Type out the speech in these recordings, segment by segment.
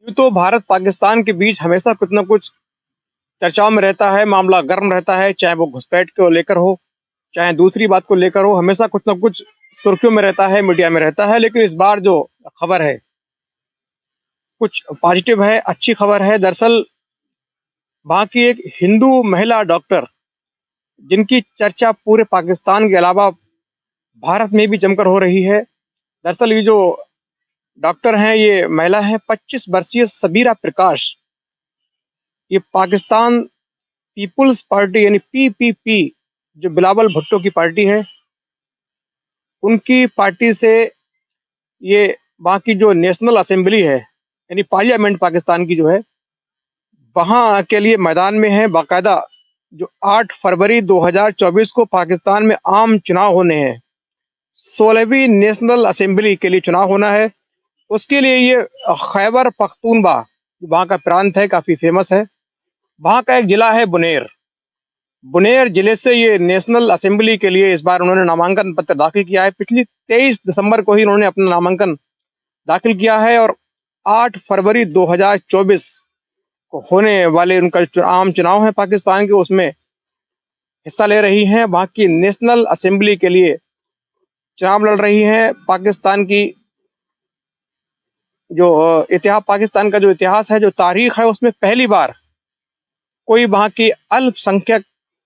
यूँ तो भारत पाकिस्तान के बीच हमेशा कुछ न कुछ चर्चाओं में रहता है, मामला गर्म रहता है, चाहे वो घुसपैठ को लेकर हो, चाहे दूसरी बात को लेकर हो, हमेशा कुछ न कुछ सुर्खियों में रहता है, मीडिया में रहता है। लेकिन इस बार जो खबर है, कुछ पॉजिटिव है, अच्छी खबर है। दरअसल वहाँ की एक हिंदू महिला डॉक्टर, जिनकी चर्चा पूरे पाकिस्तान के अलावा भारत में भी जमकर हो रही है। दरअसल ये जो डॉक्टर हैं, ये महिला है 25 वर्षीय सबीरा प्रकाश। ये पाकिस्तान पीपुल्स पार्टी यानी पीपीपी, जो बिलावल भुट्टो की पार्टी है, उनकी पार्टी से ये वहाँ की जो नेशनल असेंबली है यानी पार्लियामेंट पाकिस्तान की जो है, वहाँ के लिए मैदान में है। बाकायदा जो 8 फरवरी 2024 को पाकिस्तान में आम चुनाव होने हैं, 16वीं नेशनल असेंबली के लिए चुनाव होना है। उसके लिए ये खैबर पख्तूनख्वा, वहाँ का प्रांत है, काफ़ी फेमस है। वहाँ का एक जिला है बुनेर। बुनेर जिले से ये नेशनल असेंबली के लिए इस बार उन्होंने नामांकन पत्र दाखिल किया है। पिछली 23 दिसंबर को ही उन्होंने अपना नामांकन दाखिल किया है और 8 फरवरी 2024 को होने वाले उनका आम चुनाव है पाकिस्तान के, उसमें हिस्सा ले रही हैं। वहाँ की नेशनल असेंबली के लिए चुनाव लड़ रही हैं। पाकिस्तान की जो पाकिस्तान का जो इतिहास है, जो तारीख है, उसमें पहली बार कोई वहाँ की अल्पसंख्यक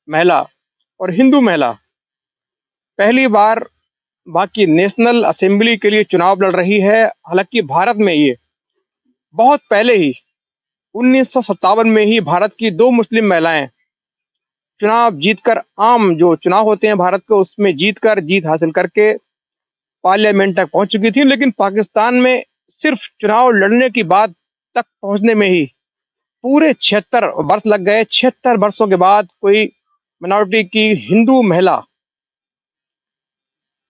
महिला और हिंदू महिला पहली बार वहाँ की नेशनल असेंबली के लिए चुनाव लड़ रही है। हालांकि भारत में ये बहुत पहले ही 1957 में ही भारत की 2 मुस्लिम महिलाएं चुनाव जीतकर, आम जो चुनाव होते हैं भारत के, उसमें जीत हासिल करके पार्लियामेंट तक पहुंच चुकी थी। लेकिन पाकिस्तान में सिर्फ चुनाव लड़ने की बात तक पहुंचने में ही पूरे 76 वर्ष लग गए। 76 वर्षों के बाद कोई मिनॉरिटी की हिंदू महिला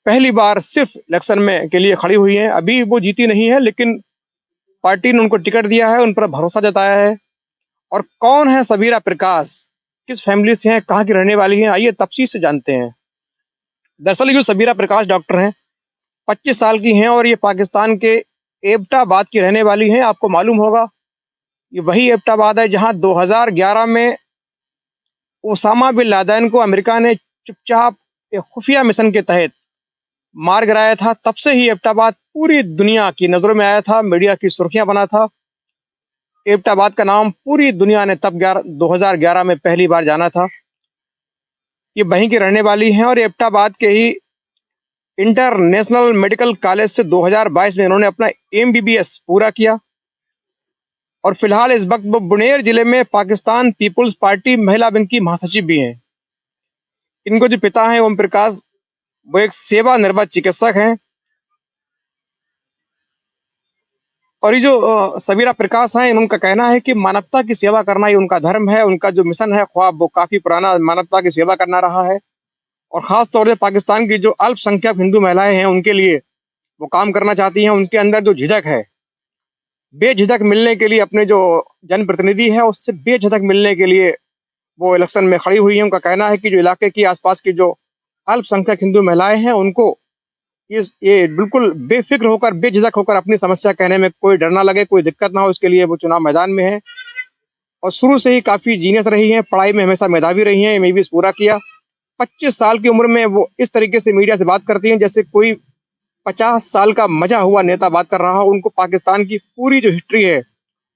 पहली बार सिर्फ इलेक्शन में के लिए खड़ी हुई है। अभी वो जीती नहीं है, लेकिन पार्टी ने उनको टिकट दिया है, उन पर भरोसा जताया है। और कौन है सबीरा प्रकाश, किस फैमिली से हैं, कहाँ की रहने वाली हैं, आइए तफसील से जानते हैं। दरअसल जो सबीरा प्रकाश डॉक्टर हैं, 25 साल की हैं और ये पाकिस्तान के एबटाबाद की रहने वाली हैं। आपको मालूम होगा, ये वही एबटाबाद है जहां 2011 में ओसामा बिन लादेन को अमेरिका ने चुपचाप एक खुफिया मिशन के तहत मार गिराया था। तब से ही एबटाबाद पूरी दुनिया की नजरों में आया था, मीडिया की सुर्खियां बना था। एबटाबाद का नाम पूरी दुनिया ने तब 2011 में पहली बार जाना था। ये वहीं की रहने वाली हैं और एबटाबाद के ही इंटरनेशनल मेडिकल कॉलेज से 2022 में इन्होंने अपना एमबीबीएस पूरा किया और फिलहाल इस वक्त वो बुनेर जिले में पाकिस्तान पीपुल्स पार्टी महिला विंग की महासचिव भी हैं। इनको जो पिता हैं ओम प्रकाश, वो एक सेवानिवृत्त चिकित्सक हैं। और ये जो सबीरा प्रकाश हैं, उनका कहना है कि मानवता की सेवा करना ही उनका धर्म है। उनका जो मिशन है, ख्वाब, वो काफी पुराना मानवता की सेवा करना रहा है और खास तौर से पाकिस्तान की जो अल्पसंख्यक हिंदू महिलाएं हैं, उनके लिए वो काम करना चाहती हैं। उनके अंदर जो झिझक है, बेझिझक मिलने के लिए, अपने जो जनप्रतिनिधि है उससे बेझिझक मिलने के लिए वो इलेक्शन में खड़ी हुई है। उनका कहना है कि जो इलाके की आसपास की जो अल्पसंख्यक हिंदू महिलाएं हैं, उनको ये बिल्कुल बेफिक्र होकर, बेझिझक होकर अपनी समस्या कहने में कोई डर ना लगे, कोई दिक्कत ना हो, इसके लिए वो चुनाव मैदान में है। और शुरू से ही काफी जीनियस रही हैं, पढ़ाई में हमेशा मेधावी रही हैं, एमबीबीएस पूरा किया। 25 साल की उम्र में वो इस तरीके से मीडिया से बात करती हैं जैसे कोई 50 साल का मजा हुआ नेता बात कर रहा हो। उनको पाकिस्तान की पूरी जो हिस्ट्री है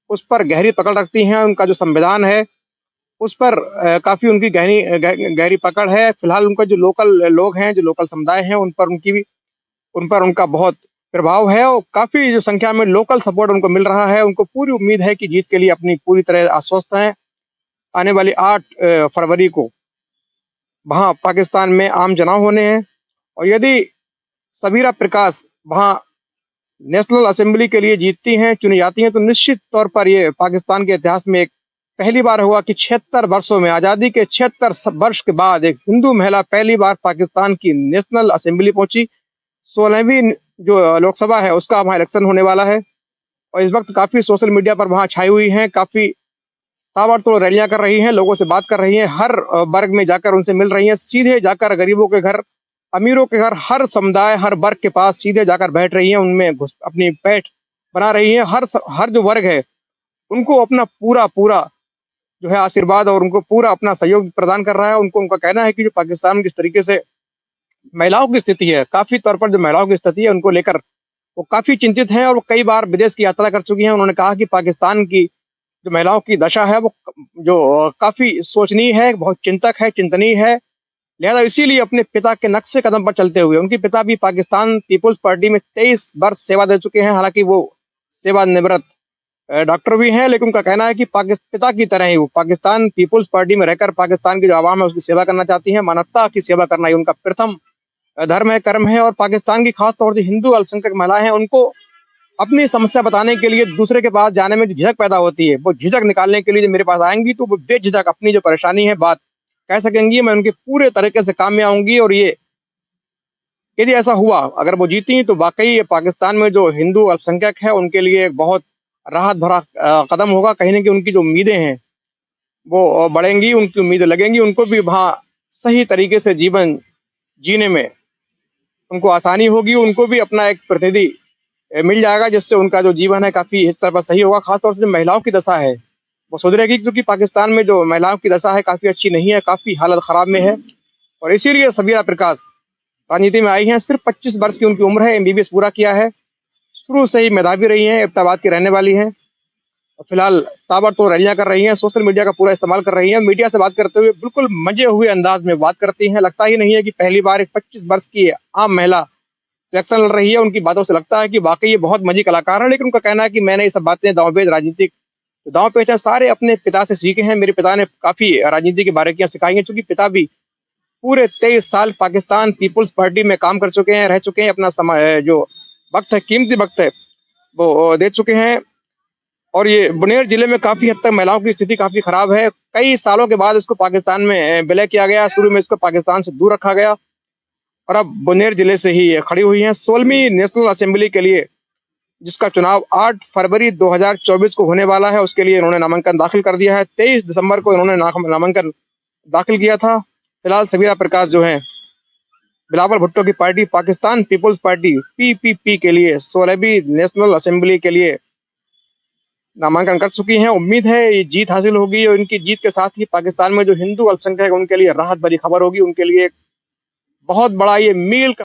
उस पर गहरी पकड़ रखती हैं। उनका जो संविधान है उस पर काफी उनकी गहरी पकड़ है। फिलहाल उनका जो लोकल लोग हैं, जो लोकल समुदाय हैं, उन पर उनका बहुत प्रभाव है और काफी जो संख्या में लोकल सपोर्ट उनको मिल रहा है। उनको पूरी उम्मीद है कि जीत के लिए अपनी पूरी तरह आश्वस्त हैं। आने वाली 8 फरवरी को वहाँ पाकिस्तान में आम चुनाव होने हैं और यदि सबीरा प्रकाश वहाँ नेशनल असेंबली के लिए जीतती हैं, चुनी जाती हैं, तो निश्चित तौर पर ये पाकिस्तान के इतिहास में एक पहली बार हुआ कि 76 वर्षों में, आज़ादी के 76 वर्ष के बाद एक हिंदू महिला पहली बार पाकिस्तान की नेशनल असेंबली पहुंची। 16वीं जो लोकसभा है उसका वहाँ इलेक्शन होने वाला है और इस वक्त काफ़ी सोशल मीडिया पर वहाँ छाई हुई हैं, काफ़ी ताबड़तोड़ रैलियां कर रही हैं, लोगों से बात कर रही हैं, हर वर्ग में जाकर उनसे मिल रही हैं, सीधे जाकर गरीबों के घर, अमीरों के घर, हर समुदाय, हर वर्ग के पास सीधे जाकर बैठ रही हैं, उनमें अपनी पैठ बना रही हैं। हर जो वर्ग है उनको अपना पूरा जो है आशीर्वाद और उनको पूरा अपना सहयोग प्रदान कर रहा है। उनको उनका कहना है कि जो पाकिस्तान जिस तरीके से महिलाओं की स्थिति है, काफ़ी तौर पर जो महिलाओं की स्थिति है उनको लेकर वो काफ़ी चिंतित हैं और वो कई बार विदेश की यात्रा कर चुकी हैं। उन्होंने कहा कि पाकिस्तान की जो महिलाओं की दशा है वो काफ़ी शोचनीय है, बहुत चिंतक है, चिंतनीय है। लिहाजा इसीलिए अपने पिता के नक्शे कदम पर चलते हुए उनके पिता भी पाकिस्तान पीपुल्स पार्टी में 23 वर्ष सेवा दे चुके हैं। हालाँकि वो सेवानिवृत्त डॉक्टर भी हैं, लेकिन उनका कहना है कि पिता की तरह ही वो पाकिस्तान पीपुल्स पार्टी में रहकर पाकिस्तान की जो आवाम है उसकी सेवा करना चाहती हैं। मानवता की सेवा करना ही उनका प्रथम धर्म है, कर्म है। और पाकिस्तान की खास तौर से हिंदू अल्पसंख्यक महिलाएं हैं, उनको अपनी समस्या बताने के लिए दूसरे के पास जाने में जो झिझक पैदा होती है, वो झिझक निकालने के लिए जब मेरे पास आएंगी तो वो बेझिझक अपनी जो परेशानी है बात कह सकेंगी। मैं उनके पूरे तरीके से काम में आऊंगी और ये यदि ऐसा हुआ, अगर वो जीती तो वाकई पाकिस्तान में जो हिंदू अल्पसंख्यक है उनके लिए एक बहुत राहत भरा कदम होगा। कहीं ना कहीं उनकी जो उम्मीदें हैं वो बढ़ेंगी, उनकी उम्मीदें लगेंगी, उनको भी वहाँ सही तरीके से जीवन जीने में उनको आसानी होगी, उनको भी अपना एक प्रतिनिधि मिल जाएगा जिससे उनका जो जीवन है काफ़ी इस तरह सही होगा। खासतौर से जो महिलाओं की दशा है वो सुधरेगी, क्योंकि पाकिस्तान में जो महिलाओं की दशा है काफ़ी अच्छी नहीं है, काफ़ी हालत ख़राब में है। और इसीलिए सबीरा प्रकाश राजनीति में आई हैं। सिर्फ 25 वर्ष की उनकी उम्र है, एमबीबीएस पूरा किया है, शुरू से ही मेधावी रही हैं, एबटाबाद की रहने वाली हैं और फिलहाल ताबड़तोड़ रैलियां कर रही हैं, सोशल मीडिया का पूरा इस्तेमाल कर रही हैं। मीडिया से बात करते हुए बिल्कुल मजे हुए अंदाज में बात करती हैं। लगता ही नहीं है कि पहली बार एक 25 वर्ष की आम महिला इलेक्शन लड़ रही है। उनकी बातों से लगता है कि वाकई ये बहुत मजी कलाकार है। लेकिन उनका कहना है कि मैंने ये सब बातें दांवपेच राजनीतिक दांवपेच है सारे अपने पिता से सीखे हैं। मेरे पिता ने काफी राजनीति की बारीकियां सिखाई हैं, क्योंकि पिता भी पूरे 23 साल पाकिस्तान पीपुल्स पार्टी में काम कर चुके हैं, रह चुके हैं, अपना समय जो वक्त है, कीमती वक्त है, वो दे चुके हैं। और ये बुनेर जिले में काफी हद तक महिलाओं की स्थिति काफी खराब है। कई सालों के बाद इसको पाकिस्तान में विलय किया गया। शुरू में इसको पाकिस्तान से दूर रखा गया और अब बुनेर जिले से ही खड़ी हुई हैं। 16वीं नेशनल असेंबली के लिए जिसका चुनाव 8 फरवरी 2024 को होने वाला है, उसके लिए इन्होंने नामांकन दाखिल कर दिया है। 23 दिसंबर को इन्होंने नामांकन दाखिल किया था। फिलहाल सबीरा प्रकाश जो है बिलावल भुट्टो की party Pakistan Peoples Party PPP के लिए 16वीं नेशनल असेंबली के लिए नामांकन कर चुकी हैं। उम्मीद है ये जीत हासिल होगी और इनकी जीत के साथ ही पाकिस्तान में जो हिंदू अल्पसंख्यक है उनके लिए राहत भरी खबर होगी, उनके लिए बहुत बड़ा ये मील